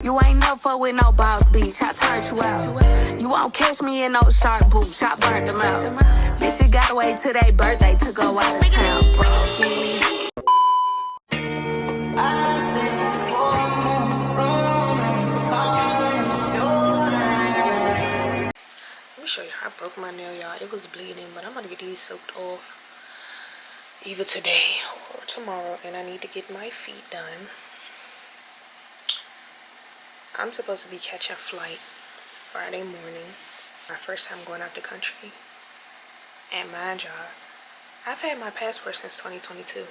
You ain't never fuck with no boss bitch, I turned you out. You won't catch me in no shark boots, I burnt them out. Bitch, you gotta wait till their birthday to go out of town, bro. Let me show you how I broke my nail, y'all. It was bleeding, but I'm gonna get these soaked off either today or tomorrow, and I need to get my feet done. I'm supposed to be catching a flight Friday morning. My first time going out the country. And mind y'all, I've had my passport since 2022.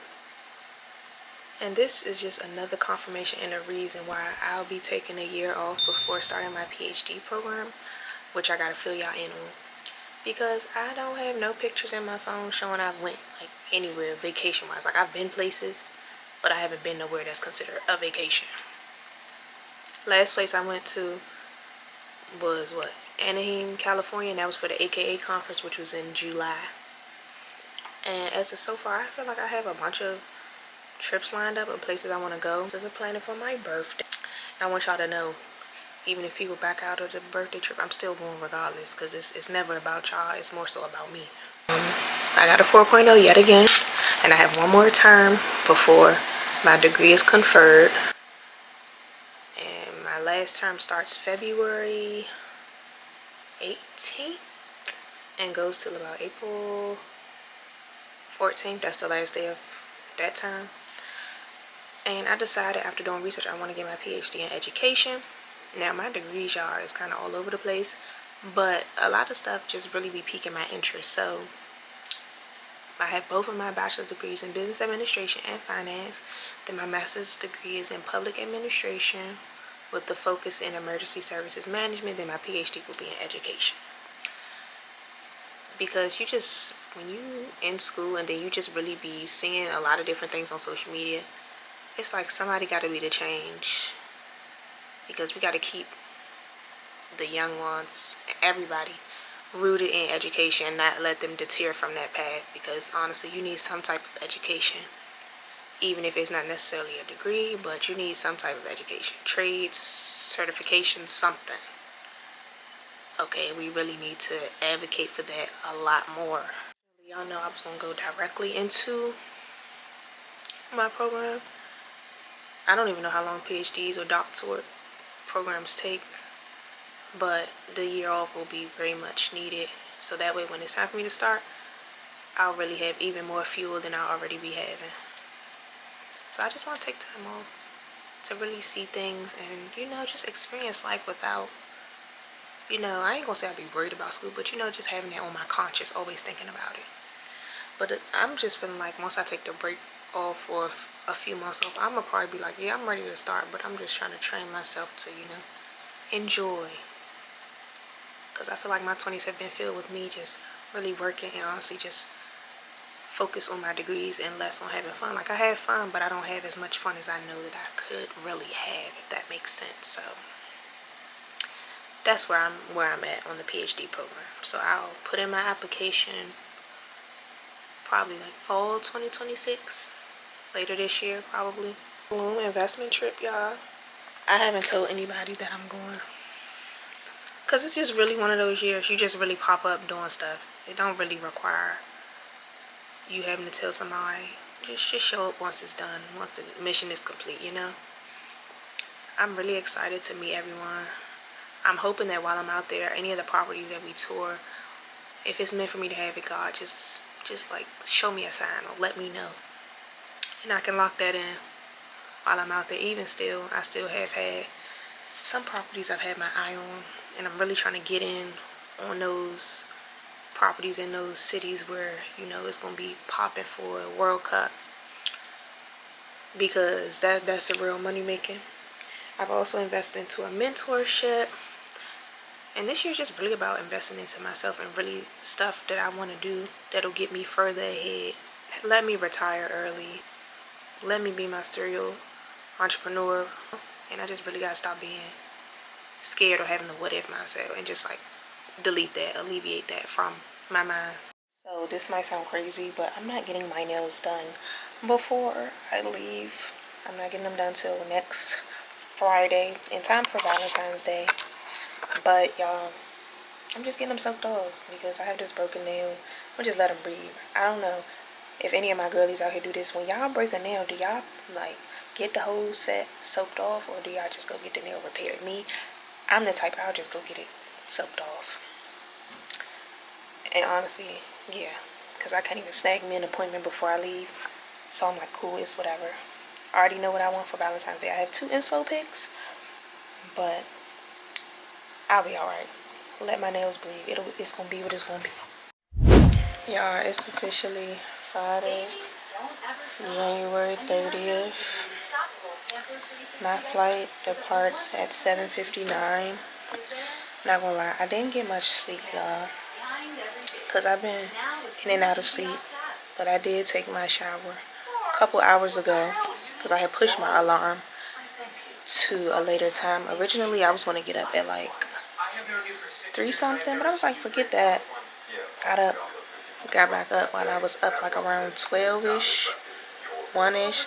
And this is just another confirmation and a reason why I'll be taking a year off before starting my PhD program, which I gotta fill y'all in on. Because I don't have no pictures in my phone showing I went like anywhere vacation wise. Like I've been places, but I haven't been nowhere that's considered a vacation. Last place I went to was what? Anaheim, California, and that was for the AKA conference, which was in July. And as of so far, I feel like I have a bunch of trips lined up and places I want to go. This is a planning for my birthday. And I want y'all to know, even if people back out of the birthday trip, I'm still going regardless, because it's never about y'all, it's more so about me. I got a 4.0 yet again, and I have one more term before my degree is conferred. And my last term starts February 18th and goes till about April 14th. That's the last day of that term. And I decided after doing research I want to get my PhD in education. Now my degrees, y'all, is kind of all over the place, but a lot of stuff just really be piquing my interest. So I have both of my bachelor's degrees in business administration and finance. Then my master's degree is in public administration with the focus in emergency services management. Then my PhD will be in education. Because you just, when you in school and then you just really be seeing a lot of different things on social media, it's like somebody got to be the change. Because we got to keep the young ones, everybody, rooted in education and not let them deter from that path. Because honestly, you need some type of education. Even if it's not necessarily a degree, but you need some type of education. Trades, certification, something. Okay, we really need to advocate for that a lot more. Y'all know I was going to go directly into my program. I don't even know how long PhDs or doctorate programs take, but the year off will be very much needed. So that way when it's time for me to start, I'll really have even more fuel than I'll already be having. So I just want to take time off to really see things and, you know, just experience life without, you know, I ain't gonna say I'll be worried about school, but, you know, just having it on my conscience, always thinking about it. But I'm just feeling like once I take the break off for a few months off, I'm gonna probably be like, yeah, I'm ready to start, but I'm just trying to train myself to, you know, enjoy. Because I feel like my 20s have been filled with me just really working and honestly just focus on my degrees and less on having fun. Like I have fun, but I don't have as much fun as I know that I could really have, if that makes sense. So that's where I'm at on the PhD program. So I'll put in my application probably like fall 2026, later this year probably. Tulum investment trip, y'all. I haven't told anybody that I'm going, because it's just really one of those years you just really pop up doing stuff. It don't really require you having to tell somebody. Just show up once it's done, once the mission is complete, you know. I'm really excited to meet everyone. I'm hoping that while I'm out there, any of the properties that we tour, if it's meant for me to have it, God, just like show me a sign or let me know, and I can lock that in while I'm out there. Even still, I still have had some properties I've had my eye on, and I'm really trying to get in on those properties in those cities where, you know, it's gonna be popping for a World Cup, because that's a real money making. I've also invested into a mentorship, and this year's just really about investing into myself and really stuff that I want to do that'll get me further ahead. Let me retire early. Let me be my serial entrepreneur. And I just really gotta stop being scared or having the what if mindset and just like delete that, alleviate that from my mind. So this might sound crazy, but I'm not getting my nails done before I leave. I'm not getting them done till next Friday in time for Valentine's Day. But y'all, I'm just getting them soaked off because I have this broken nail. I'm just let them breathe. I don't know if any of my girlies out here do this. When y'all break a nail, do y'all like get the whole set soaked off, or do y'all just go get the nail repaired? Me, I'm the type, I'll just go get it soaked off. And honestly, yeah, because I can't even snag me an appointment before I leave. So I'm like, cool, it's whatever. I already know what I want for Valentine's Day. I have 2 inspo picks, but I'll be alright. Let my nails breathe. It's gonna be what it's gonna be. Y'all, it's officially Friday, January 30th. My flight departs at 7:59. Not gonna lie, I didn't get much sleep, y'all, because I've been in and out of sleep. But I did take my shower a couple hours ago because I had pushed my alarm to a later time. Originally, I was going to get up at like 3 something, but I was like, forget that. Got back up while I was up like around 12-ish, 1-ish.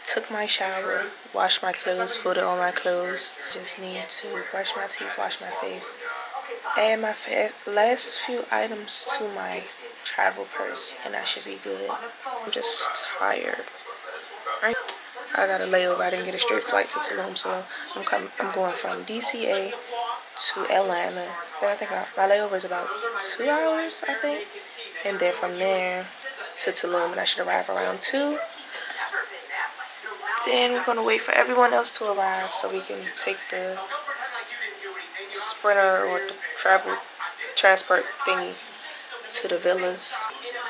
Took my shower, washed my clothes, folded all my clothes. Just need to brush my teeth, wash my face, add my last few items to my travel purse, and I should be good. I'm just tired. I got a layover. I didn't get a straight flight to Tulum, so I'm going from DCA to Atlanta. But I think my layover is about 2 hours, I think, and then from there to Tulum, and I should arrive around 2. Then we're gonna wait for everyone else to arrive so we can take the Sprinter or the transport thingy to the villas.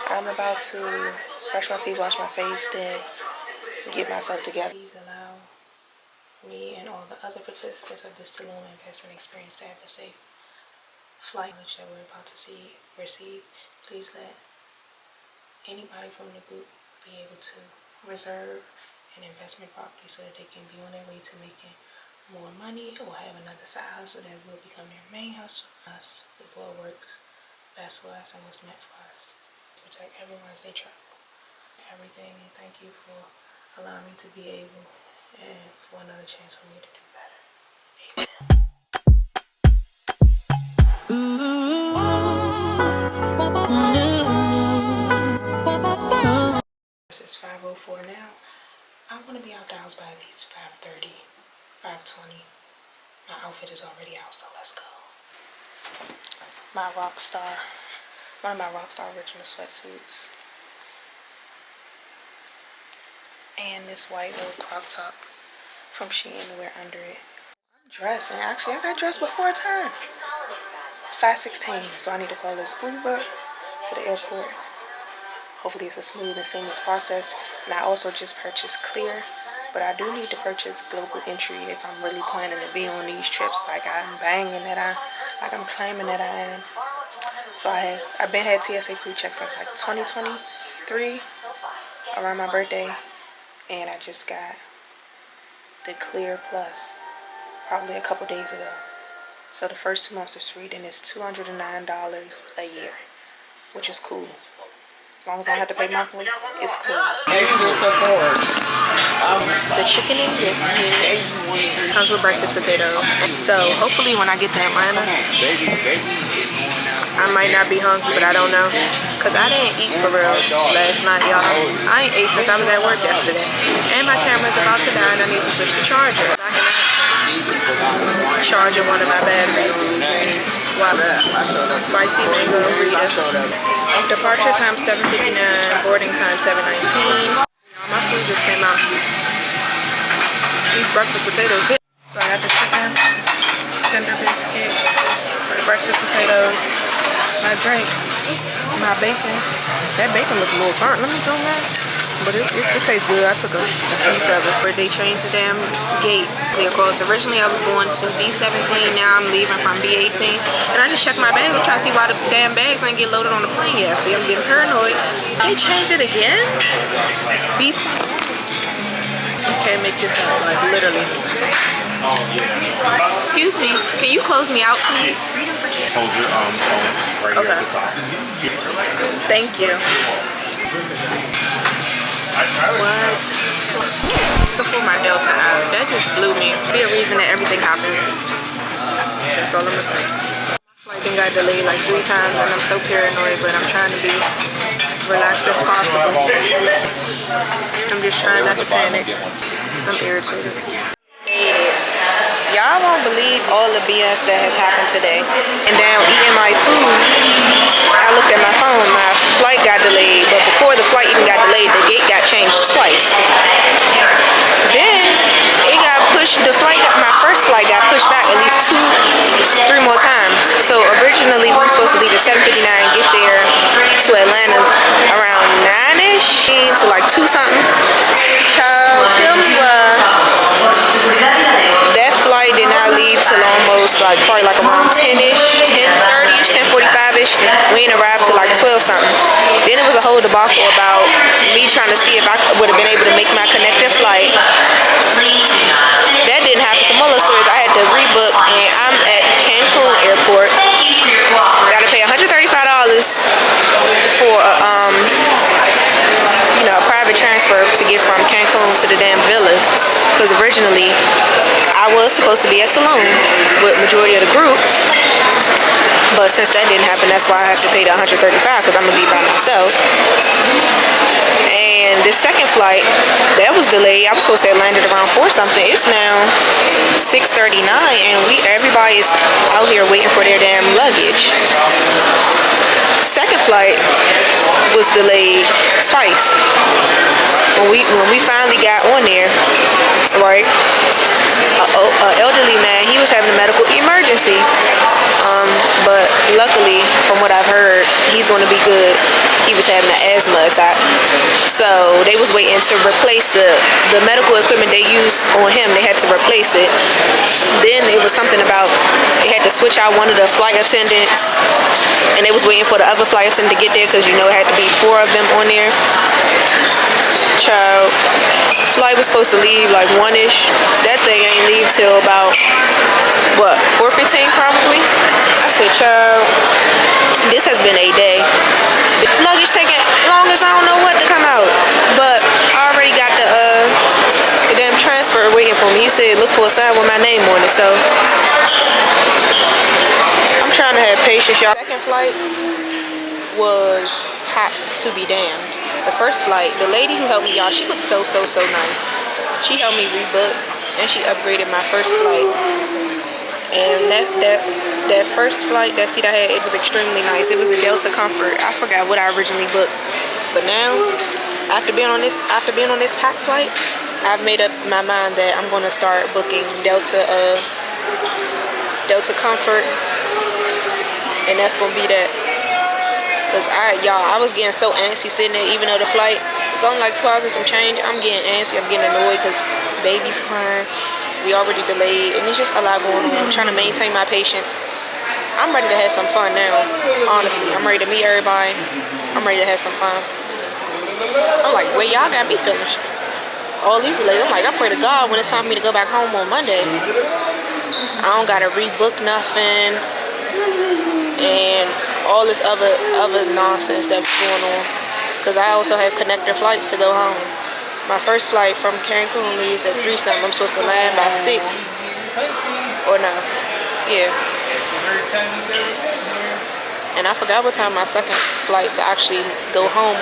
I'm about to brush my teeth, wash my face, then get myself together. Please allow me and all the other participants of this Tulum investment experience to have a safe flight that we're about to receive. Please let anybody from the group be able to reserve an investment property so that they can be on their way to making more money or have another side hustle that will become their main hustle. Us with what works best for us and what's meant for us. Protect everyone as they travel. Everything, and thank you for allowing me to be able and for another chance for me to do better. Amen. It's 5:04 now. I want to be out the house by at least 5:30, 5:20. My outfit is already out, so let's go. One of my Rockstar original sweatsuits. And this white little crop top from Shein to wear under it. I'm dressed, and actually I got dressed before time. 5:16, so I need to call this Uber to the airport. Hopefully it's a smooth and seamless process. And I also just purchased Clear, but I do need to purchase Global Entry if I'm really planning to be on these trips like I'm claiming that I am. So I've been had TSA pre-check since like 2023, around my birthday, and I just got the Clear Plus probably a couple days ago. So the first 2 months is free, then it's $209 a year, which is cool. As long as I don't have to pay monthly, it's cool. Extra support. The chicken and biscuit comes with breakfast potatoes. So hopefully when I get to Atlanta, I might not be hungry, but I don't know. Because I didn't eat for real last night, y'all. I ain't ate since I was at work yesterday. And my camera's about to die and I need to switch the charger. I can actually charge one of my batteries. Wow. Spicy mango burrito. Departure time 7:59, boarding time 7:19. My food just came out. These breakfast potatoes hit. So I got the chicken, tender biscuit, the breakfast potatoes, my drink, my bacon. That bacon looks a little burnt, let me tell you that. But it tastes good. I took a piece of it. But they changed the damn gate clear across. Originally I was going to B17, now I'm leaving from B18. And I just checked my bags. I'm trying to see why the damn bags ain't get loaded on the plane yet. See, I'm getting paranoid. They changed it again? B2. You can't make this up, like literally. Excuse me, can you close me out, please? Hold your phone right here at the top. Thank you. What? Before my Delta out, that just blew me. Be a reason that everything happens. That's all I'm gonna say. Flight then got delayed like 3 times, and I'm so paranoid, but I'm trying to be relaxed as possible. I'm just trying not to panic. I'm irritated. Y'all won't believe all the BS that has happened today. And down eating my food, I looked at my phone. My flight got delayed, but before the flight even got delayed, the gate got changed twice. Then it got pushed. My first flight got pushed back at least 3 more times. So originally we were supposed to leave at 7:59, get there to Atlanta around 9ish to like 2 something. Child, tell me why. That flight did not leave till almost like probably like around 10ish, 10:30ish, 10:45ish. We didn't arrive till like 12 something. Then it was a whole debacle about me trying to see if I would have been able to make my connecting flight. That didn't happen. Some other stories, I had to rebook, and I'm at Cancun Airport. Gotta pay $135 for a private transfer to get from Cancun to the damn villas. Because originally I was supposed to be at Tulum with majority of the group. But since that didn't happen, that's why I have to pay the $135 because I'm gonna be by myself. And this second flight, that was delayed. I was supposed to have landed around 4 something. It's now 6:39 and everybody is out here waiting for their damn luggage. Second flight was delayed twice. When we finally got on there, right? An elderly man, he was having a medical emergency. But luckily, from what I've heard, he's going to be good. He was having an asthma attack. So they was waiting to replace the medical equipment they used on him. They had to replace it. Then it was something about they had to switch out one of the flight attendants. And they was waiting for the other flight attendant to get there because, it had to be 4 of them on there. Child, flight was supposed to leave like 1ish. That thing ain't leave till about, 4:15 probably. I said, child, this has been a day. The luggage taking long as I don't know what to come out. But I already got the damn transfer waiting for me. He said, look for a sign with my name on it. So I'm trying to have patience, y'all. Second flight was packed to be damned. The first flight, the lady who helped me, y'all, she was so nice. She helped me rebook and she upgraded my first flight. And that first flight, that seat I had, it was extremely nice. It was a Delta Comfort. I forgot what I originally booked. But now, after being on this packed flight, I've made up my mind that I'm gonna start booking Delta Comfort. And that's gonna be that. Cause I was getting so antsy sitting there, even though the flight was only like 2 hours and some change. I'm getting antsy, I'm getting annoyed because baby's crying. We already delayed, and it's just a lot going on. I'm trying to maintain my patience. I'm ready to have some fun now, honestly. I'm ready to meet everybody. I'm ready to have some fun. I'm like, where y'all got me feeling? All these delays, I'm like, I pray to God when it's time for me to go back home on Monday. I don't gotta rebook nothing. And all this other nonsense that's going on, because I also have connector flights to go home. My first flight from Cancun leaves at 3 something. I'm supposed to land by 6 or no, yeah. And I forgot what time my second flight to actually go home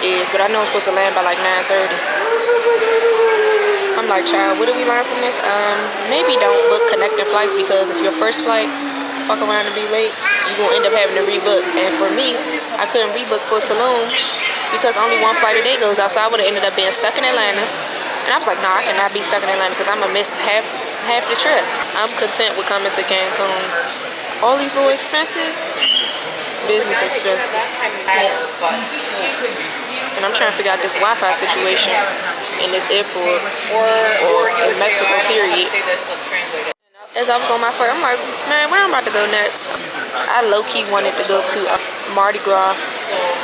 is, but I know I'm supposed to land by like 9:30. I'm like, child, what did we learn from this? Maybe don't book connecting flights, because if your first flight fuck around and be late, you're gonna end up having to rebook. And for me, I couldn't rebook for Tulum because only one flight a day goes out, so I would have ended up being stuck in Atlanta. And I was like, nah, I cannot be stuck in Atlanta because I'm gonna miss half the trip. I'm content with coming to Cancun. All these little expenses, business expenses. And I'm trying to figure out this Wi-Fi situation in this airport or in Mexico, period. As I was on my flight, I'm like, man, where I'm about to go next? I low-key wanted to go to Mardi Gras,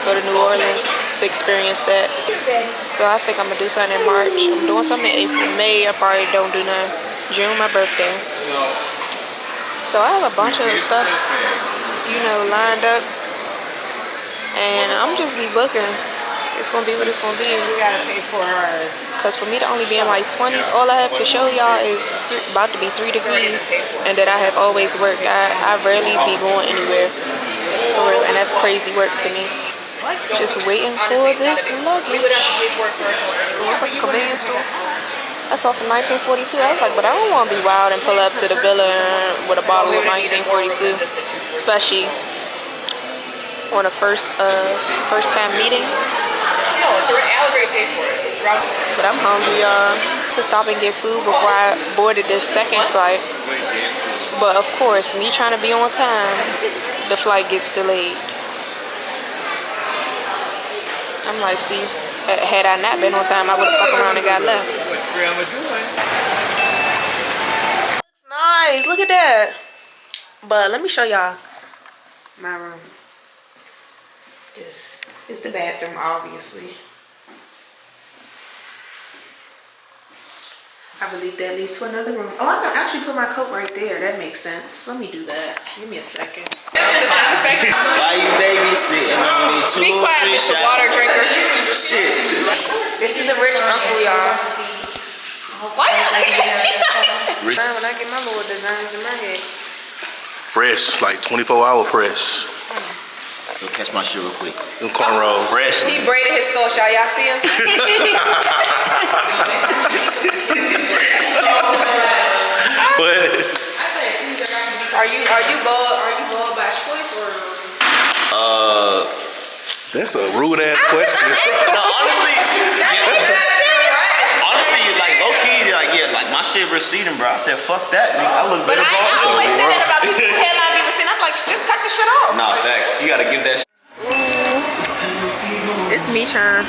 go to New Orleans to experience that. So I think I'm going to do something in March. I'm doing something in April. May, I probably don't do nothing. June, my birthday. So I have a bunch of stuff, lined up. And I'm just be booking. it's gonna be what it's gonna be. We gotta pay for our. Cause for me to only be in my 20s, all I have to show y'all is about to be 3 degrees, and that I have always worked. I rarely be going anywhere, for real, and that's crazy work to me. Just waiting for this luggage. It was like a convenience store. I saw some 1942. I was like, but I don't want to be wild and pull up to the villa with a bottle of 1942, especially on a first time meeting. No, it's already already paid for it. But I'm hungry, y'all. To stop and get food before I boarded this second flight. But of course, me trying to be on time, the flight gets delayed. I'm like, see, had I not been on time, I would have fucked around and got left. What's grandma doing? Looks nice. Look at that. But let me show y'all my room. This is the bathroom, obviously. I believe that leads to another room. Oh, I can actually put my coat right there. That makes sense. Let me do that. Give me a second. Why you babysitting on me? Two Be or quiet, three Mr. shots? Water drinker. Shit. This is the rich uncle, y'all. What? Rich. When I get my little designs in my head. Fresh, like 24-hour fresh. Go catch my shit real quick. Them cornrows. Fresh. He braided his thoughts, y'all. Y'all see him? But Are you bald by choice or? that's a rude ass question. No, honestly, like low key, like my shit receding, bro. I said, fuck that, nigga. I look But better. I always say that about people who hairline be receding. I'm like, just cut the shit off. Nah, facts. You gotta give that. It's me turn.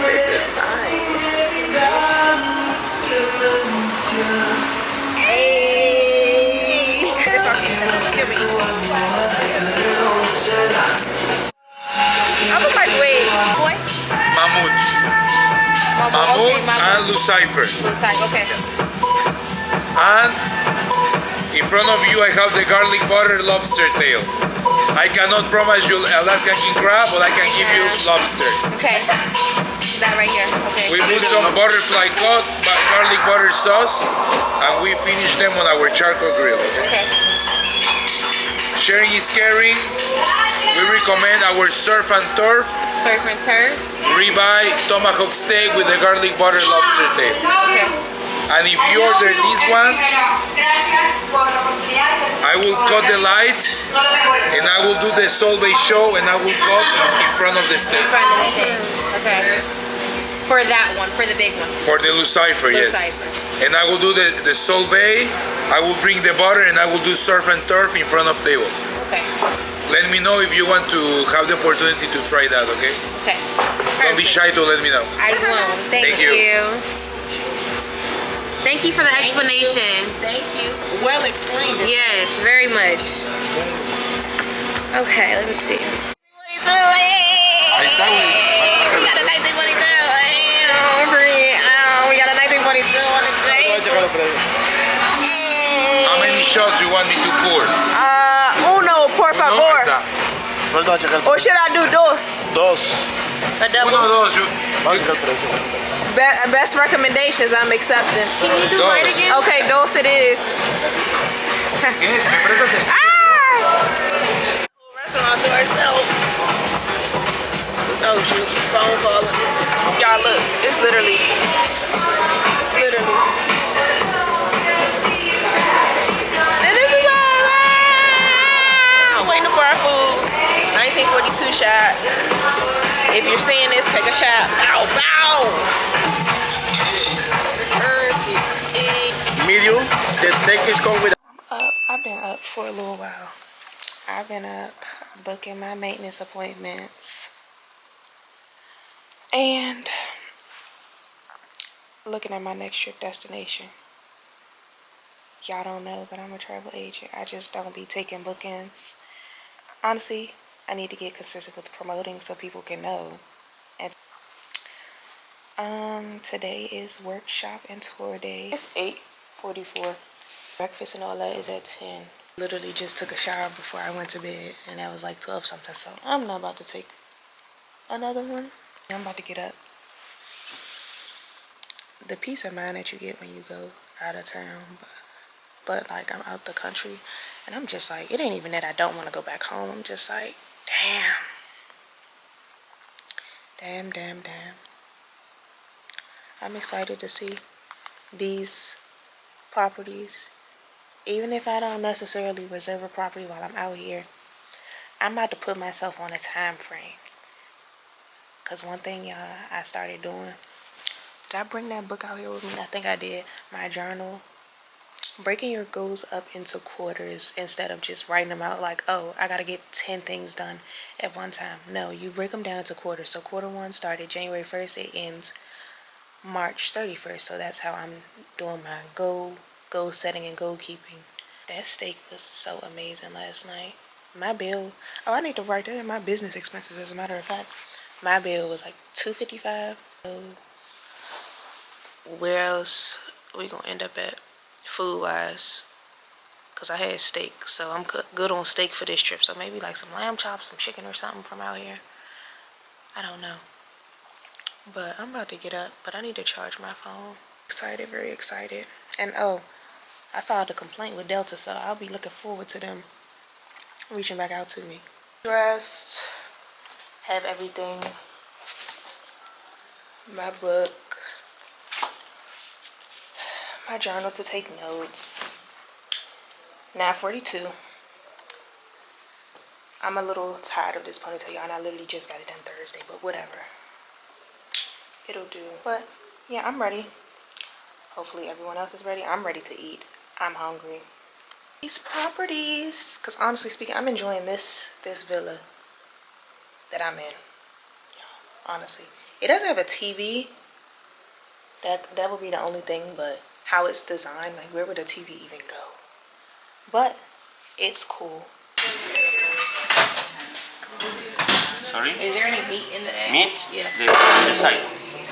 This is nice. Hey. This one's give me. I was like, wait, boy. Mahmoud. Okay, And Lucifer. Okay. And in front of you I have the garlic butter lobster tail. I cannot promise you Alaskan king crab, but I can give you lobster. Okay. That right here. Okay. We put some butterfly cut, garlic butter sauce, and we finish them on our charcoal grill. Okay. Sharing is caring. We recommend our surf and turf Surf and turf. ribeye tomahawk steak with the garlic butter lobster tail. Okay. And if you order this one, I will cut the lights and I will do the Solvay show and I will cut in front of the steak. Okay. For that one, for the big one. For the Lucifer, yes. And I will do the Solvay, I will bring the butter and I will do surf and turf in front of table. Okay. Let me know if you want to have the opportunity to try that, okay? Okay. Don't be shy to let me know. I will. Thank you. Thank you for the explanation. Thank you. Well explained. Yes, very much. Okay, let me see. Ahí está, güey. We got a 1942. We got a 1942 on the table. How many shots you want me to pour? Uno, por No, favor. ahí está. Or should I do dos? A double. Uno, dos, yo. Best recommendations I'm accepting. Can you do Dos. mine again? Okay, dos it is. ¿Qué es? ¿Me prestas el- Restaurant to ourselves. Oh shoot, phone falling. Y'all look, it's literally. And this is all. Waiting for our food. 1942 shot. If you're seeing this, take a shot. Bow, bow. Medium. The steak is come with. I've been up for a little while. I've been up booking my maintenance appointments and looking at my next trip destination. Y'all don't know, but I'm a travel agent. I just don't be taking bookings. Honestly, I need to get consistent with promoting so people can know. And today is workshop and tour day. It's 8:44. Breakfast and all that is at 10. Literally just took a shower before I went to bed, and that was like 12 something, so I'm not about to take another one. I'm about to get up. The peace of mind that you get when you go out of town, but like I'm out the country, and I'm just like, it ain't even that I don't want to go back home. I'm just like, damn. I'm excited to see these properties. Even if I don't necessarily reserve a property while I'm out here, I'm about to put myself on a time frame. Because one thing, y'all, I started doing, did I bring that book out here with me? I think I did. My journal. Breaking your goals up into quarters instead of just writing them out like, oh, I got to get 10 things done at one time. No, you break them down into quarters. So quarter one started January 1st. It ends March 31st. So that's how I'm doing my goal setting and goal keeping. That steak was so amazing last night. My bill, oh, I need to write that in my business expenses, as a matter of fact. My bill was like $255. So where else we gonna end up at food wise? Because I had steak, so I'm good on steak for this trip. So maybe like some lamb chops, some chicken or something from out here. I don't know. But I'm about to get up, but I need to charge my phone. Excited, very excited. And oh, I filed a complaint with Delta, so I'll be looking forward to them reaching back out to me. Dressed, have everything, my book, my journal to take notes. 9:42. I'm a little tired of this ponytail, y'all, and I literally just got it done Thursday, but whatever. It'll do. But yeah, I'm ready. Hopefully everyone else is ready. I'm ready to eat. I'm hungry. These properties, because honestly speaking, I'm enjoying this villa that I'm in. Honestly, it doesn't have a TV. That would be the only thing, but how it's designed, like where would a TV even go? But it's cool. Sorry? Is there any meat in the egg? Meat? Yeah. On the side.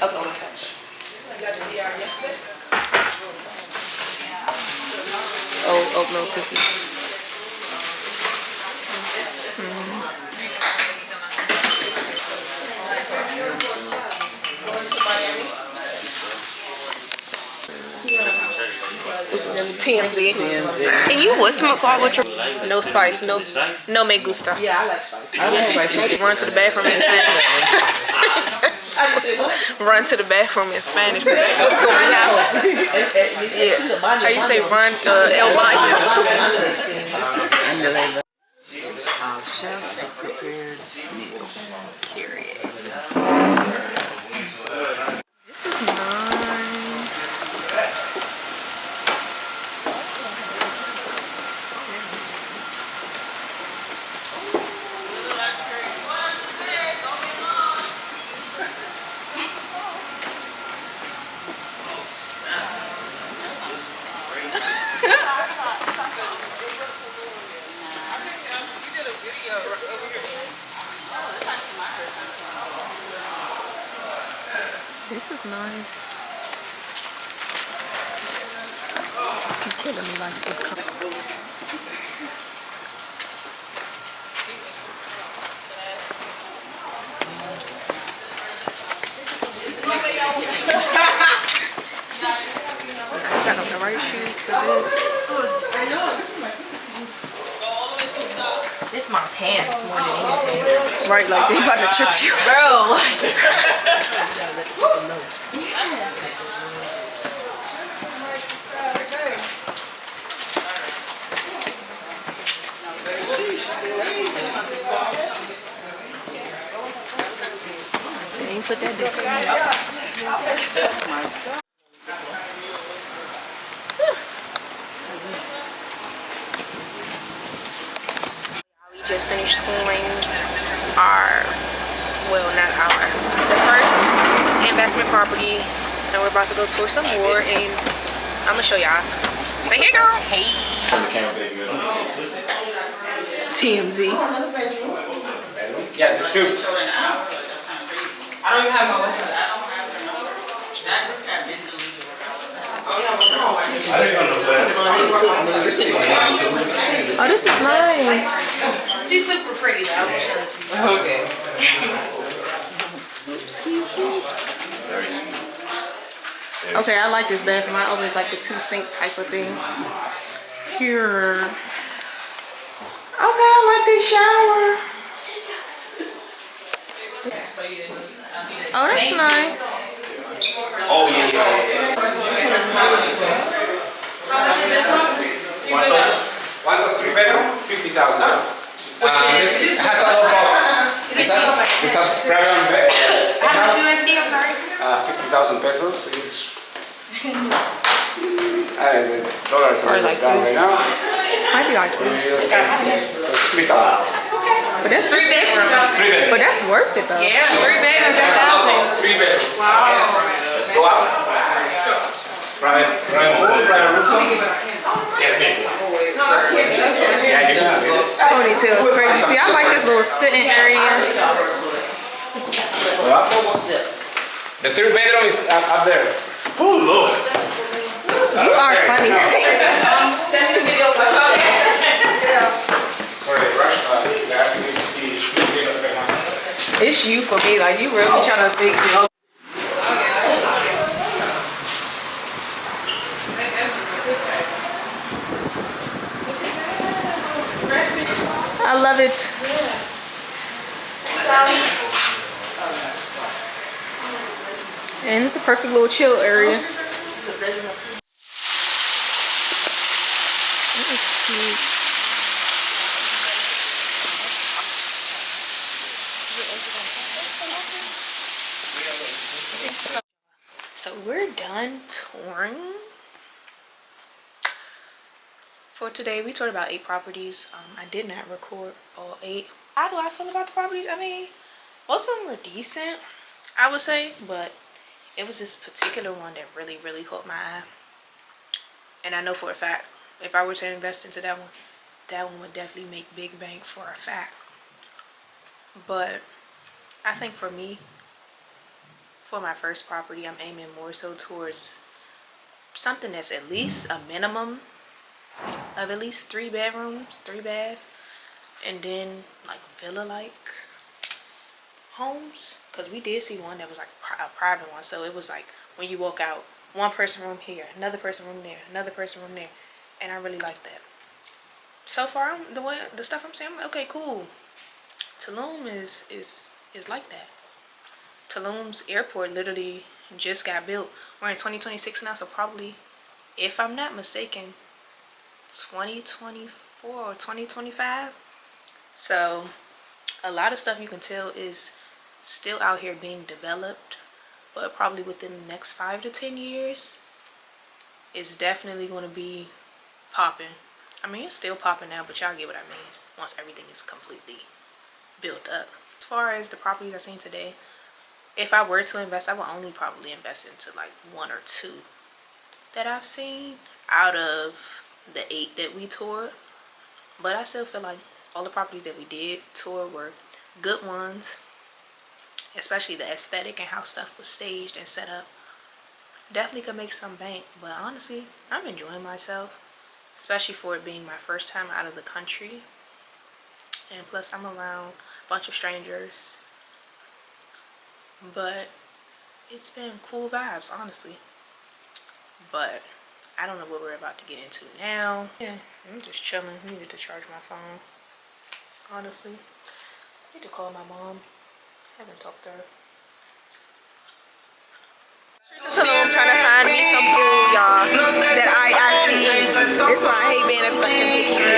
Okay, on the side. Oh, oat milk cookies. TMZ. And you would smoke all with your no spice, no me gusta. Yeah, I like spicy. I like spicy. Run to the bathroom in Spanish. Run to the bathroom in Spanish, because that's what's going to be happening. Yeah. How you say run? El baño. Our chef prepared meal. Period. This is nice. This is nice. You're killing me like it comes. I got on the right shoes for this. This is my pants more than anything. Right, like they about to trip you. Bro. They ain't put that disc on. We just finished schooling the first investment property, and we're about to go tour some more, and I'm gonna show y'all. Say hey, girl. Hey. TMZ. Yeah, there's two. I don't even have my Western. I didn't know that. Oh, this is nice. She's super pretty though. I'm gonna show it to you. Okay. Excuse me. Okay, I like this bathroom. I always like the 2-sink type of thing. Here. Okay, I like this shower. Oh, that's nice. Oh yeah. How much is this one? One was 3 bedroom, 50,000. This has a lot of. It's a premium bed. How much USD? I'm sorry. 50,000 pesos. It's. The dollars are like down right now. Might be like this. 3,000. But that's 3 bedroom. 3 bedroom. But that's worth it though. Yeah, 3 bedroom. That's housing. 3 bedroom. Wow. Let's go out. Private pool, private rooftop. Yes, ma'am. Yeah, you can have it. Ponytail is crazy. See, I like this little sitting area. The 3 bedroom is up there. Oh Lord. You are funny. Send me the video. Sorry, rush. They asked me to see. It's you for me. Like, you really trying to think. I love it. And it's a perfect little chill area. That is cute. So we're done touring. For today, we toured about 8 properties. I did not record all 8. How do I feel about the properties? I mean, most of them were decent, I would say, but it was this particular one that really, really caught my eye. And I know for a fact, if I were to invest into that one would definitely make big bank for a fact. But I think for me, for my first property, I'm aiming more so towards something that's at least a minimum of at least 3 bedrooms, 3 bath, and then like villa-like homes. Because we did see one that was like a private one, so it was like when you walk out, one person room here, another person room there, another person room there, and I really like that. So far, the stuff I'm saying, I'm like, okay, cool. Tulum is like that. Tulum's airport literally just got built. We're in 2026 now, so probably, if I'm not mistaken, 2024 or 2025. So a lot of stuff you can tell is still out here being developed, but probably within the next 5 to 10 years it's definitely going to be popping. I mean, it's still popping now, but y'all get what I mean once everything is completely built up. As far as the properties I've seen today, if I were to invest, I would only probably invest into like 1 or 2 that I've seen out of the 8 that we toured. But I still feel like all the properties that we did tour were good ones, especially the aesthetic and how stuff was staged and set up. Definitely could make some bank, but honestly, I'm enjoying myself, especially for it being my first time out of the country. And plus, I'm around a bunch of strangers. But it's been cool vibes, honestly. But I don't know what we're about to get into now. Yeah, I'm just chilling. I needed to charge my phone. Honestly, I need to call my mom. I haven't talked to her. So I'm trying to find me some food, y'all, that I see. This is why I hate being a fucking picky eater.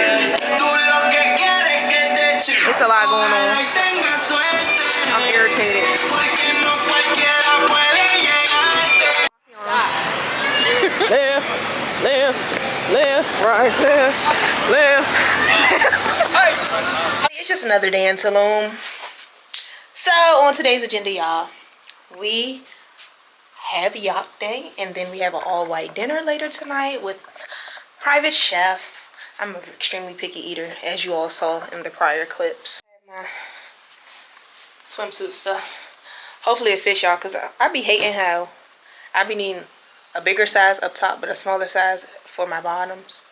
It's a lot going on. I'm irritated. Left, right, left. It's just another day in Tulum. So on today's agenda, y'all, we have Yacht Day, and then we have an all-white dinner later tonight with private chef. I'm an extremely picky eater, as you all saw in the prior clips. My swimsuit stuff. Hopefully it fits y'all, because I be hating how I be needing a bigger size up top but a smaller size for my bottoms.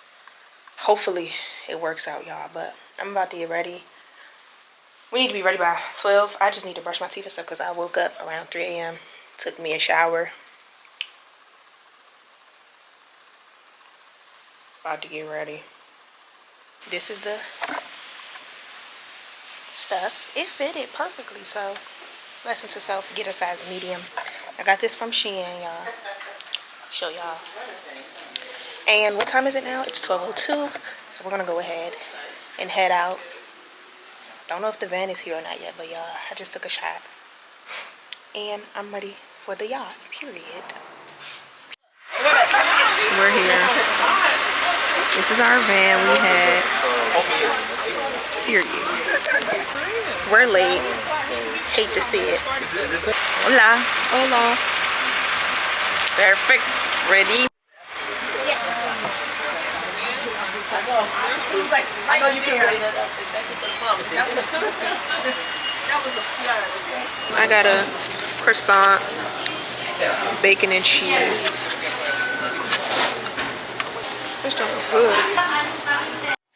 hopefully it works out, y'all. But I'm about to get ready. We need to be ready by 12. I just need to brush my teeth and stuff because I woke up around 3 a.m. Took me a shower. About to get ready. This is the stuff. It fitted perfectly, so lesson to self, get a size medium. I got this from Shein, y'all. Show y'all. And what time is it now? It's 12:02. So we're gonna go ahead and head out. Don't know if the van is here or not yet, but y'all, I just took a shot. And I'm ready for the yacht, period. We're here. This is our van we had. Period. We're late. Hate to see it. Hola. Hola. Perfect. Ready? Yes. I know you can wait. That was a flood. I got a croissant, bacon and cheese. This joint is good.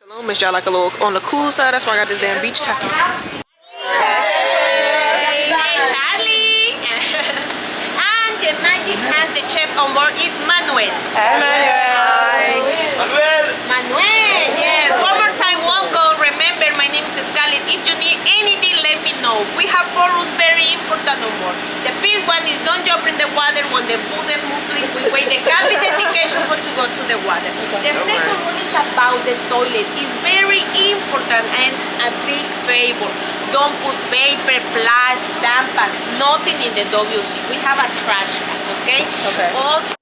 Tulum is y'all like a little on the cool side. That's why I got this damn beach top. Charlie! And the magic has the chef on board is Manuel. Hi. Manuel, yes. One more time, welcome. Remember, my name is Scarlett. If you need anything, let me know. We have 4 rules very important on board. The first one is don't jump in the water when the boats move. Please, we wait the captain indication for to go to the water. The second one is about the toilet. It's very important and a big favor. Don't put paper, plastic, tampons, nothing in the WC. We have a trash can, okay? Okay. Also,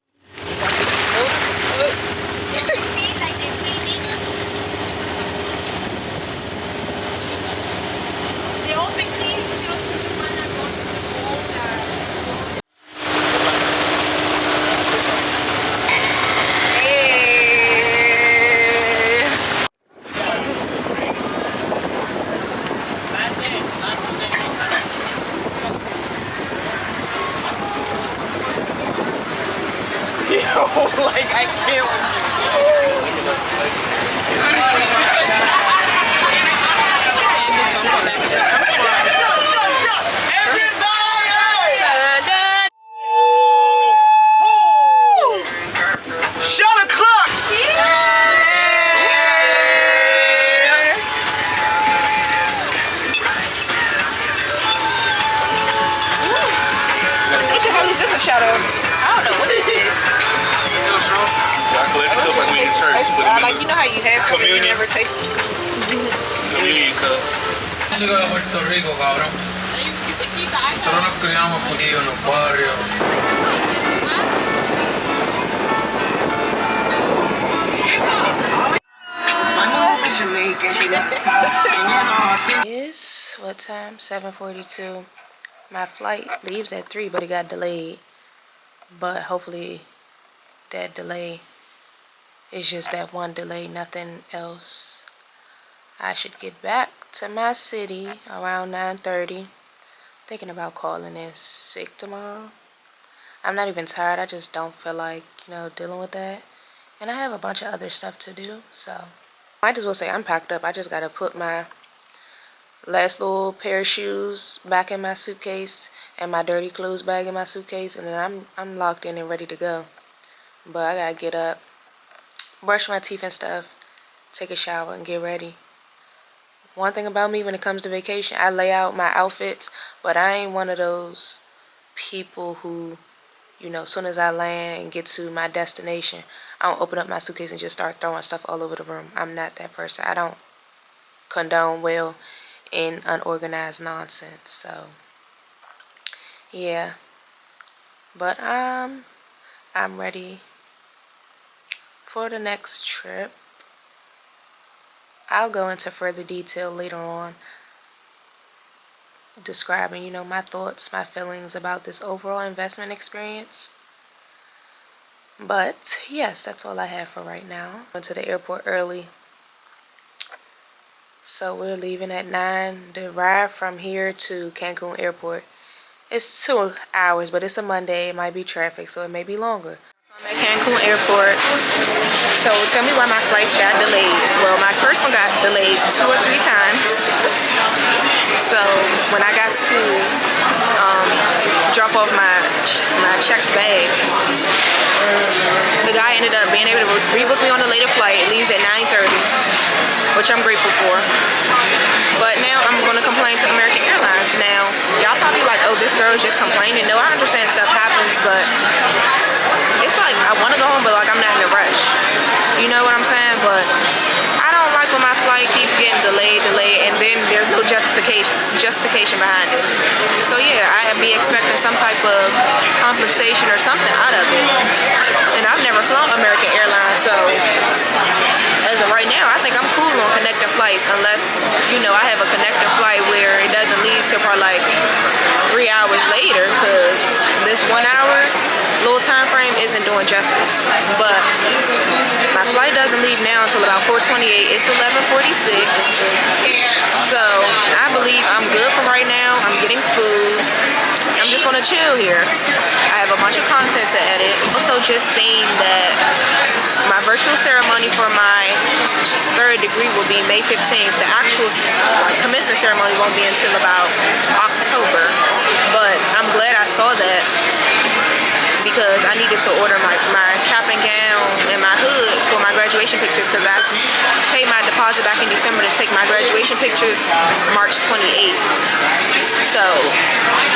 the open scenes feels like you wanna go to the boat. Like I can't. Shut the clock! What the hell is this a shot of? I don't know what this is. Y'all collect a cup like we in church. Put them Like, in you know how you have something you Communion. never tasted? the communion cups. Música de Puerto Rico, cabrón. Nosotros nos criamos judíos en los barrios. It's what time? 7:42. My flight leaves at 3, but it got delayed. But hopefully that delay is just that one delay, nothing else. I should get back to my city around 9:30. Thinking about calling in sick tomorrow. I'm not even tired. I just don't feel like, dealing with that. And I have a bunch of other stuff to do, so might as well say I'm packed up. I just gotta put my last little pair of shoes back in my suitcase and my dirty clothes bag in my suitcase, and then I'm locked in and ready to go. But I gotta get up, brush my teeth and stuff, take a shower and get ready. One thing about me when it comes to vacation, I lay out my outfits, but I ain't one of those people who, as soon as I land and get to my destination, I don't open up my suitcase and just start throwing stuff all over the room. I'm not that person. I don't condone well in unorganized nonsense. So, yeah. But I'm ready for the next trip. I'll go into further detail later on, describing, my thoughts, my feelings about this overall investment experience. But yes, that's all I have for right now. Went to the airport early, so we're leaving at 9. The ride from here to Cancun Airport is 2 hours, but it's a Monday. It might be traffic, so it may be longer. I'm at Cancun Airport. So tell me why my flights got delayed. Well, my first one got delayed 2 or 3 times. So when I got to drop off my checked bag, the guy ended up being able to rebook me on a later flight. It leaves at 9:30, which I'm grateful for. But now I'm going to complain to American Airlines. Now, y'all probably like, oh, this girl is just complaining. No, I understand stuff happens, but it's like I want to go home, but like I'm not in a rush. You know what I'm saying? But I don't like when my flight keeps getting delayed, and then there's no justification behind it. So yeah, I'd be expecting some type of compensation or something out of it. And I've never flown American Airlines, so as of right now, I think I'm cool on connecting flights, unless, you know, I have a connecting flight where it doesn't leave till probably like 3 hours later, because this 1 hour little time frame isn't doing justice. But my flight doesn't leave now until about 4:28. It's 11:46. So I believe I'm good for right now. I'm getting food. I'm just gonna chill here. I have a bunch of content to edit. Also just saying that my virtual ceremony for my 3rd degree will be May 15th. The actual commencement ceremony won't be until about October. But I'm glad I saw that, because I needed to order my cap and gown and my hood for my graduation pictures, because I paid my deposit back in December to take my graduation pictures March 28th. So,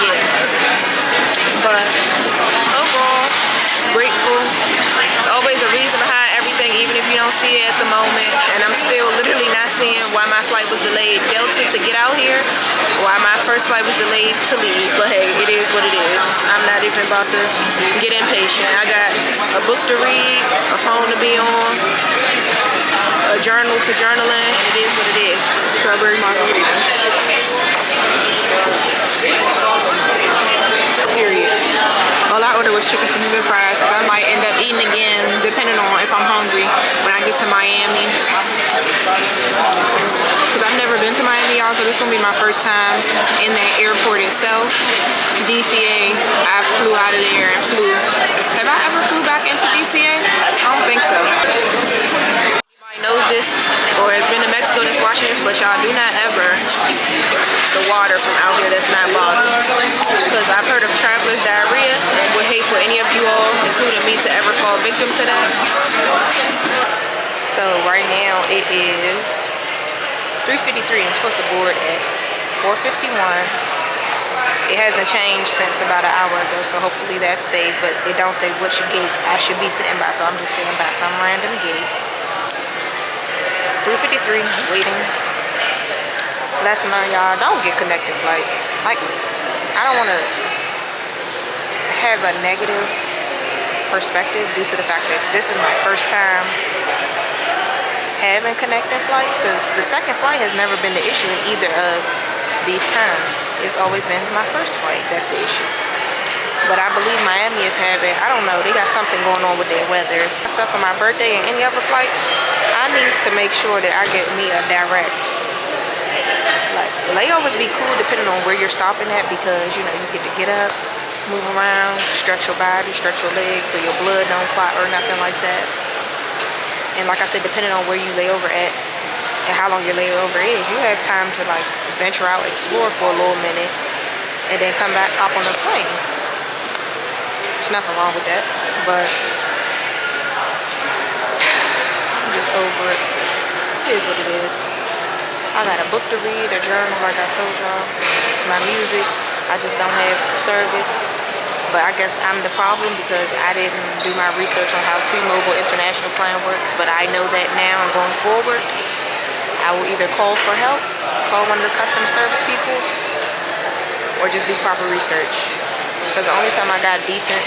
yeah. But overall, grateful. There's always a reason behind everything, even if you don't see it at the moment. And I'm still literally not seeing why my flight was delayed Delta to get out here, why my first flight was delayed to leave. But hey, it is what it is. I'm not even about to get impatient. I got a book to read, a phone to be on, a journal to journal in, and it is what it is. Strawberry margarita. Period. All I ordered was chicken tenders and fries, because I might end up eating again, depending on if I'm hungry when I get to Miami. Because I've never been to Miami, y'all, so this is going to be my first time in that airport itself. DCA, I flew out of there and flew. Have I ever flew back into DCA? I don't think so. Knows this or has been to Mexico that's watching this, but y'all do not ever the water from out here that's not bottled, because I've heard of travelers diarrhea and would hate for any of you all, including me, to ever fall victim to that. So right now it is 3:53. I'm supposed to board at 4:51. It hasn't changed since about an hour ago, so hopefully that stays, but it don't say which gate I should be sitting by, so I'm just sitting by some random gate. 3:53, waiting. Lesson learned, y'all, don't get connecting flights. Like, I don't want to have a negative perspective due to the fact that this is my first time having connecting flights, because the second flight has never been the issue in either of these times. It's always been my first flight that's the issue. But I believe Miami is having, I don't know, they got something going on with their weather. Stuff for my birthday and any other flights, I need to make sure that I get me a direct. Like, layovers be cool depending on where you're stopping at, because, you know, you get to get up, move around, stretch your body, stretch your legs so your blood don't clot or nothing like that. And like I said, depending on where you lay over at and how long your layover is, you have time to like venture out, explore for a little minute, and then come back, hop on the plane. There's nothing wrong with that, but I'm just over it. It is what it is. I got a book to read, a journal, like I told y'all. My music, I just don't have service. But I guess I'm the problem, because I didn't do my research on how T-Mobile International plan works. But I know that now, and going forward, I will either call for help, call one of the customer service people, or just do proper research. Because the only time I got decent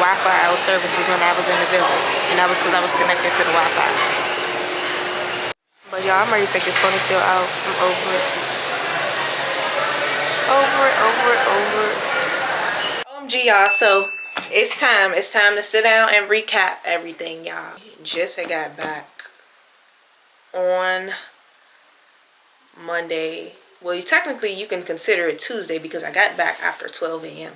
Wi-Fi service was when I was in the village, and that was because I was connected to the Wi-Fi. But y'all, I'm ready to take this ponytail out. I'm over it. Over it. OMG, y'all. So it's time to sit down and recap everything, y'all. Just I got back on Monday. Well, technically you can consider it Tuesday, because I got back after 12 a.m.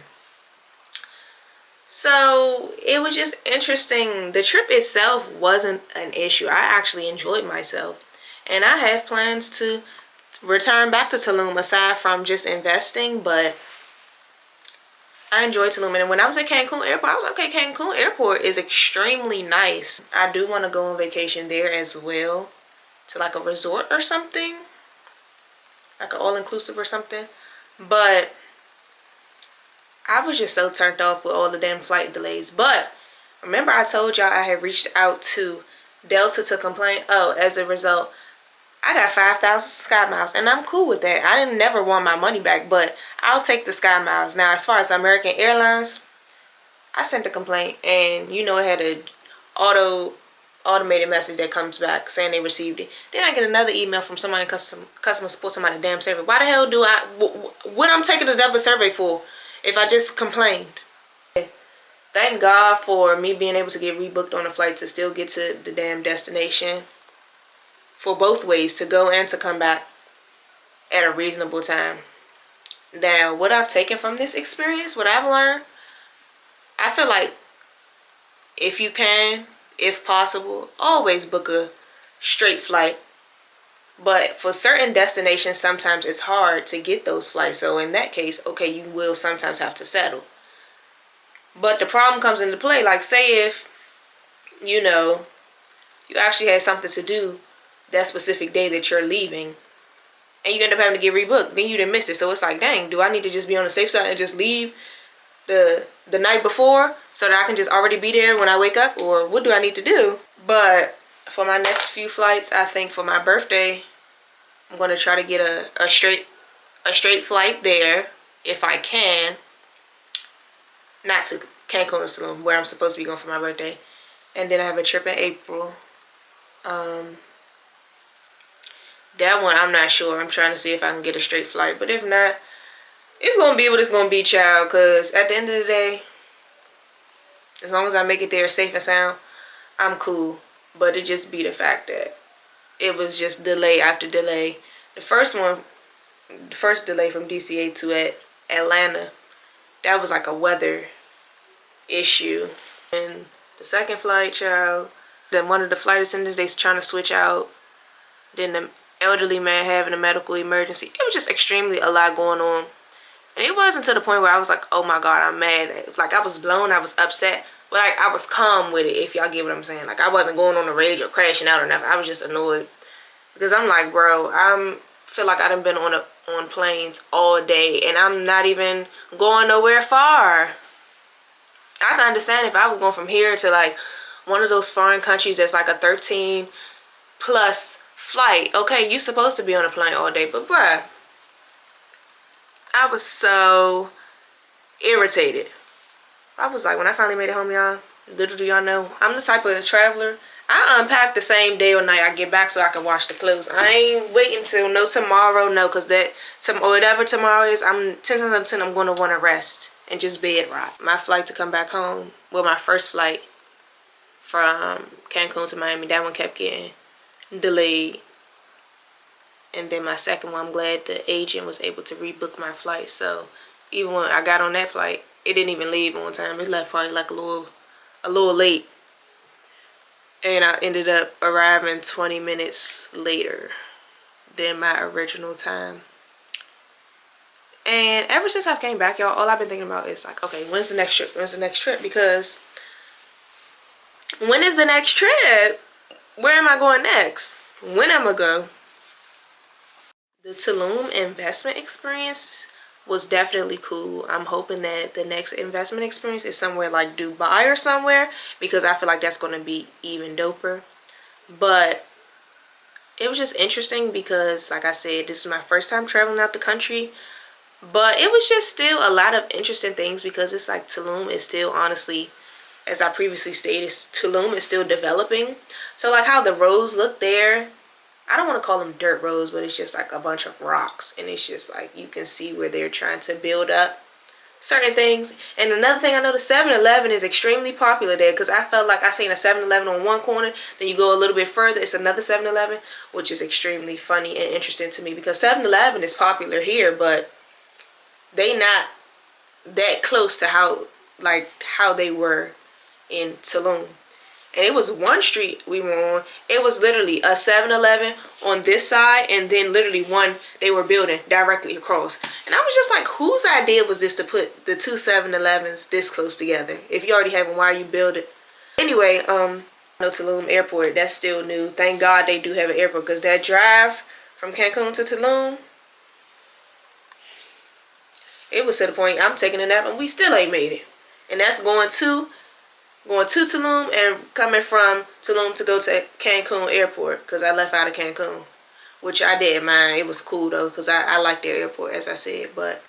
So it was just interesting. The trip itself wasn't an issue. I actually enjoyed myself. And I have plans to return back to Tulum aside from just investing, but I enjoyed Tulum. And when I was at Cancun Airport, I was like, okay, Cancun Airport is extremely nice. I do want to go on vacation there as well, to like a resort or something, like an all-inclusive or something. But I was just so turned off with all the damn flight delays. But remember I told y'all I had reached out to Delta to complain? Oh, as a result, I got 5,000 Sky Miles, and I'm cool with that. I didn't never want my money back, but I'll take the Sky Miles. Now, as far as American Airlines, I sent a complaint, and you know it had a automated message that comes back saying they received it. Then I get another email from somebody in customer support, somebody damn survey. Why the hell do what I'm taking another survey for if I just complained? Thank God for me being able to get rebooked on a flight to still get to the damn destination, for both ways, to go and to come back at a reasonable time. Now, what I've taken from this experience, what I've learned, I feel like if you can, if possible, always book a straight flight. But for certain destinations, sometimes it's hard to get those flights. So in that case, okay, you will sometimes have to settle. But the problem comes into play, like say if, you know, you actually had something to do that specific day that you're leaving, and you end up having to get rebooked, then you didn't miss it. So it's like, dang, do I need to just be on the safe side and just leave the night before so that I can just already be there when I wake up, or what do I need to do? But for my next few flights, I think for my birthday, I'm going to try to get a straight flight there if I can, not to Cancun or Tulum, where I'm supposed to be going for my birthday. And then I have a trip in April. That one, I'm not sure. I'm trying to see if I can get a straight flight. But if not, it's going to be what it's going to be, child. Because at the end of the day, as long as I make it there safe and sound, I'm cool. But it just be the fact that it was just delay after delay. The first delay from DCA to Atlanta, that was like a weather issue. And the second flight, child, then one of the flight attendants, they's trying to switch out. Then the elderly man having a medical emergency. It was just extremely a lot going on. And it wasn't to the point where I was like, oh my God, I'm mad. It was like I was blown, I was upset. But like I was calm with it, if y'all get what I'm saying. Like I wasn't going on a rage or crashing out or nothing. I was just annoyed. Because I'm like, bro, I feel like I done been on planes all day, and I'm not even going nowhere far. I can understand if I was going from here to like one of those foreign countries that's like a 13+ flight. Okay, you supposed to be on a plane all day, but bruh, I was so irritated. I was like, when I finally made it home, y'all, little do y'all know, I'm the type of traveler, I unpack the same day or night I get back so I can wash the clothes. I ain't waiting till no tomorrow, no, because that, or whatever tomorrow is, I'm 10 times out of 10, I'm going to want to rest and just bed rot. My flight to come back home, well, my first flight from Cancun to Miami, that one kept getting delayed. And then my second one, I'm glad the agent was able to rebook my flight. So even when I got on that flight, it didn't even leave on time. It left probably like a little late. And I ended up arriving 20 minutes later than my original time. And ever since I came back, y'all, all I've been thinking about is like, okay, when's the next trip? When's the next trip? Because when is the next trip? Where am I going next? When am I go? The Tulum investment experience was definitely cool. I'm hoping that the next investment experience is somewhere like Dubai or somewhere, because I feel like that's going to be even doper. But it was just interesting because, like I said, this is my first time traveling out the country. But it was just still a lot of interesting things, because it's like Tulum is still, honestly, as I previously stated, Tulum is still developing. So like how the roads look there, I don't want to call them dirt roads, but it's just like a bunch of rocks. And it's just like you can see where they're trying to build up certain things. And another thing, I know the 7-Eleven is extremely popular there, because I felt like I seen a 7-Eleven on one corner. Then you go a little bit further, it's another 7-Eleven, which is extremely funny and interesting to me, because 7-Eleven is popular here, but they not that close to how like how they were in Tulum. And it was one street we were on. It was literally a 7-Eleven on this side, and then literally one they were building directly across. And I was just like, whose idea was this to put the two 7-Elevens this close together? If you already have them, why you build it? Anyway, no, Tulum Airport, that's still new. Thank God they do have an airport, because that drive from Cancun to Tulum, it was to the point I'm taking a nap and we still ain't made it. And that's going to Tulum and coming from Tulum to go to Cancun Airport, because I left out of Cancun, which I didn't mind. It was cool though, because I like their airport, as I said. But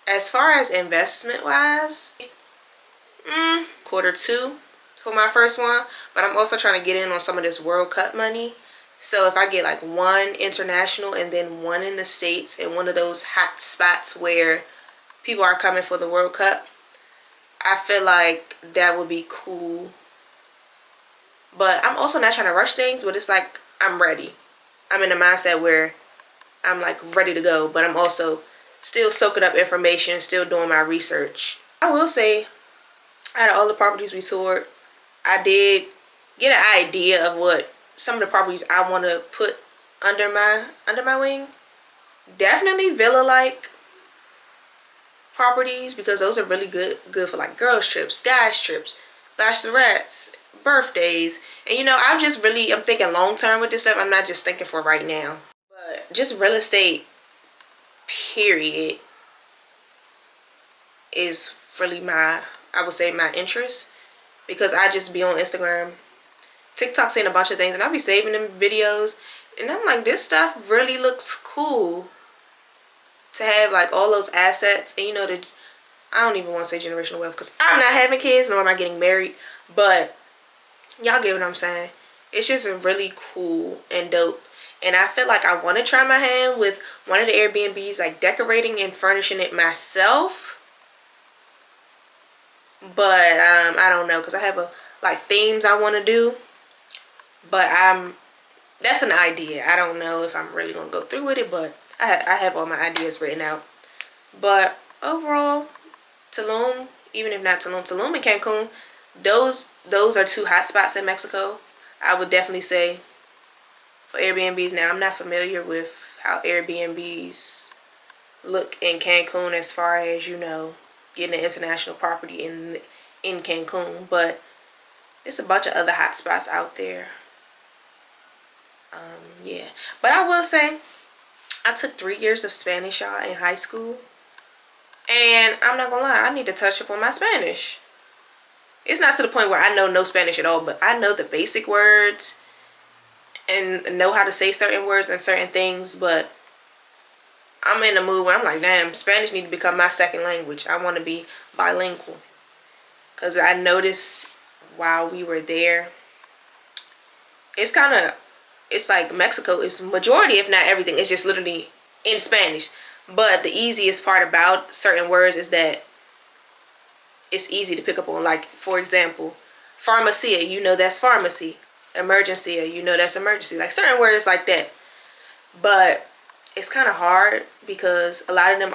as far as investment wise, Q2 for my first one. But I'm also trying to get in on some of this World Cup money. So if I get like one international and then one in the States in one of those hot spots where people are coming for the World Cup, I feel like that would be cool. But I'm also not trying to rush things, but it's like I'm ready. I'm in a mindset where I'm like ready to go, but I'm also still soaking up information, still doing my research. I will say, out of all the properties we toured, I did get an idea of what some of the properties I want to put under my wing. Definitely villa-like properties, because those are really good for like girls trips, guys trips, bachelorettes, birthdays. And you know, I'm thinking long term with this stuff. I'm not just thinking for right now. But just real estate period is really I would say my interest, because I just be on Instagram, TikTok, saying a bunch of things, and I'll be saving them videos, and I'm like, this stuff really looks cool to have, like all those assets. And you know, I don't even want to say generational wealth, because I'm not having kids, nor am I getting married, but y'all get what I'm saying. It's just really cool and dope. And I feel like I want to try my hand with one of the Airbnbs, like decorating and furnishing it myself. But I don't know, because I have like themes I want to do. But that's an idea. I don't know if I'm really going to go through with it, but I have all my ideas written out. But overall, Tulum, even if not Tulum and Cancun, those are two hot spots in Mexico. I would definitely say for Airbnbs. Now, I'm not familiar with how Airbnbs look in Cancun as far as, you know, getting an international property in Cancun, but it's a bunch of other hot spots out there. Yeah, but I will say I took 3 years of Spanish, y'all, in high school, and I'm not gonna lie, I need to touch up on my Spanish. It's not to the point where I know no Spanish at all, but I know the basic words and know how to say certain words and certain things. But I'm in a mood where I'm like, damn, Spanish need to become my second language. I want to be bilingual, because I noticed while we were there, it's like Mexico is majority, if not everything, it's just literally in Spanish. But the easiest part about certain words is that it's easy to pick up on. Like, for example, pharmacia, you know that's pharmacy. Emergencia, you know that's emergency. Like certain words like that. But it's kind of hard, because a lot of them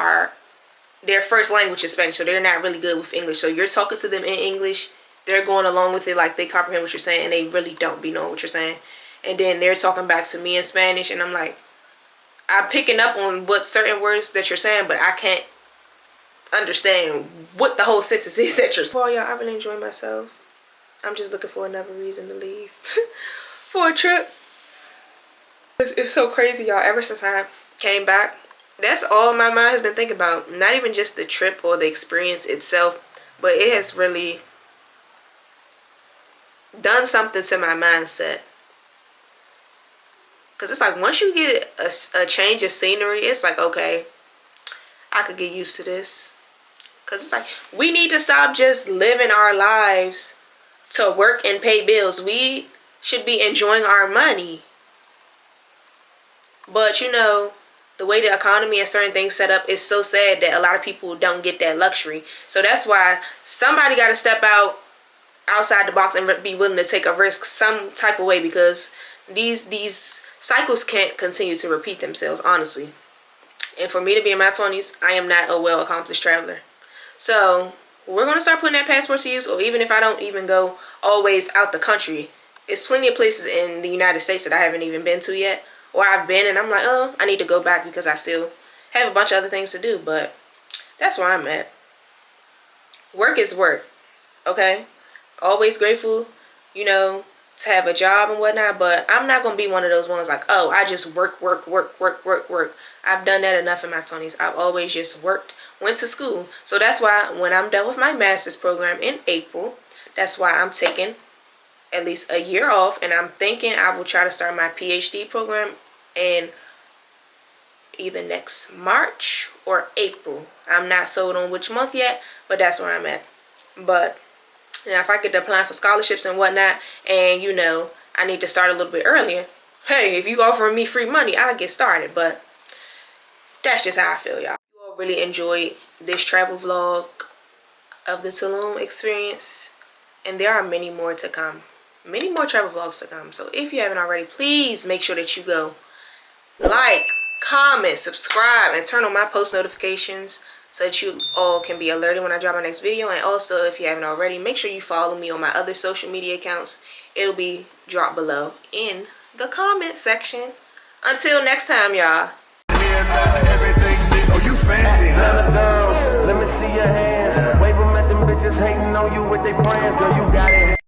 their first language is Spanish, so they're not really good with English. So you're talking to them in English, they're going along with it like they comprehend what you're saying, and they really don't be knowing what you're saying. And then they're talking back to me in Spanish, and I'm like, I'm picking up on what certain words that you're saying, but I can't understand what the whole sentence is that you're saying. Well, y'all, I really enjoy myself. I'm just looking for another reason to leave for a trip. It's so crazy, y'all. Ever since I came back, that's all my mind has been thinking about. Not even just the trip or the experience itself, but it has really done something to my mindset. Because it's like, once you get a change of scenery, it's like, okay, I could get used to this. Because it's like, we need to stop just living our lives to work and pay bills. We should be enjoying our money. But, you know, the way the economy and certain things set up is so sad that a lot of people don't get that luxury. So that's why somebody got to step outside the box and be willing to take a risk some type of way, because these cycles can't continue to repeat themselves, honestly. And for me to be in my 20s, I am not a well-accomplished traveler. So we're going to start putting that passport to use. Or even if I don't even go always out the country, there's plenty of places in the United States that I haven't even been to yet, or I've been and I'm like, oh, I need to go back because I still have a bunch of other things to do. But that's where I'm at. Work is work, okay? Always grateful, you know, to have a job and whatnot, but I'm not going to be one of those ones like, oh, I just work. I've done that enough in my 20s. I've always just worked, went to school. So that's why when I'm done with my master's program in April, that's why I'm taking at least a year off, and I'm thinking I will try to start my PhD program in either next March or April. I'm not sold on which month yet, but that's where I'm at. But now if I get to apply for scholarships and whatnot, and you know, I need to start a little bit earlier, hey, if you offering me free money, I'll get started. But that's just how I feel, y'all. You all really enjoyed this travel vlog of the Tulum experience, and there are many more to come. Many more travel vlogs to come. So if you haven't already, please make sure that you go like, comment, subscribe, and turn on my post notifications so that you all can be alerted when I drop my next video. And also, if you haven't already, make sure you follow me on my other social media accounts. It'll be dropped below in the comment section. Until next time, y'all. Oh, you fancy, huh? Let me see your hands. Wave them at them bitches hating on you with their friends. Girl, you got it.